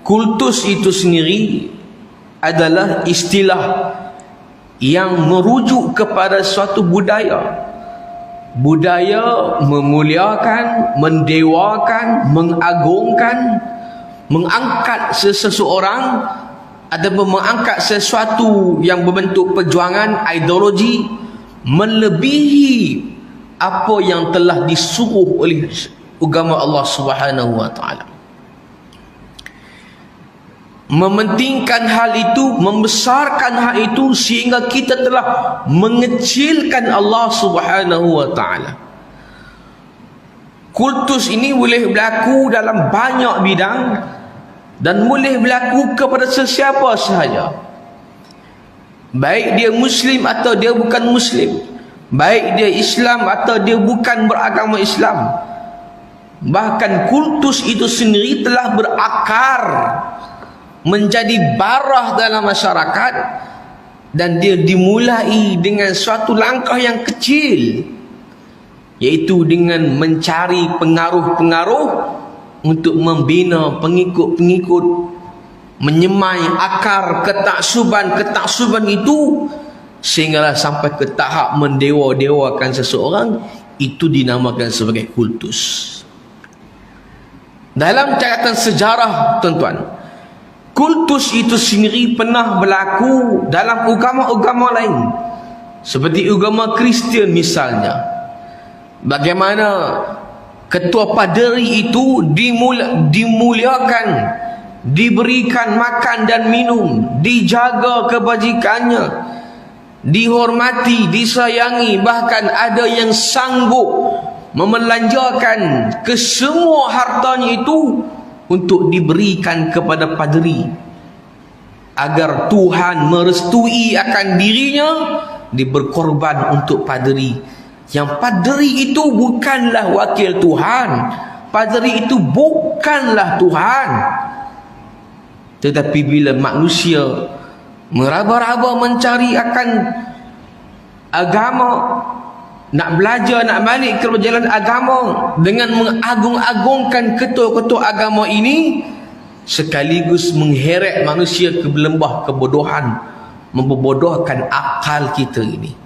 kultus itu sendiri adalah istilah yang merujuk kepada suatu budaya. Budaya memuliakan, mendewakan, mengagungkan, mengangkat seseorang ataupun mengangkat sesuatu yang berbentuk perjuangan, ideologi, melebihi apa yang telah disuruh oleh agama Allah Subhanahu wa taala. Mementingkan hal itu, membesarkan hal itu sehingga kita telah mengecilkan Allah Subhanahu wa taala. Kultus ini boleh berlaku dalam banyak bidang dan boleh berlaku kepada sesiapa sahaja. Baik dia muslim atau dia bukan muslim, baik dia Islam atau dia bukan beragama Islam. Bahkan kultus itu sendiri telah berakar menjadi barah dalam masyarakat, dan dia dimulai dengan suatu langkah yang kecil, iaitu dengan mencari pengaruh-pengaruh untuk membina pengikut-pengikut, menyemai akar ketaksuban itu sehinggalah sampai ke tahap mendewa-dewakan seseorang. Itu dinamakan sebagai kultus. Dalam catatan sejarah, tuan-tuan, kultus itu sendiri pernah berlaku dalam agama-agama lain, seperti agama Kristian misalnya. Bagaimana ketua paderi itu dimuliakan, diberikan makan dan minum, dijaga kebajikannya, dihormati, disayangi, bahkan ada yang sanggup memelanjakan ke semua hartanya itu untuk diberikan kepada paderi, agar Tuhan merestui akan dirinya, diberkorban untuk paderi. Yang paderi itu bukanlah wakil Tuhan, paderi itu bukanlah Tuhan. Tetapi bila manusia meraba-raba mencari akan agama, nak belajar, nak balik ke jalan agama dengan mengagung-agungkan ketua-ketua agama ini, sekaligus mengheret manusia ke lembah kebodohan, membodohkan akal kita ini.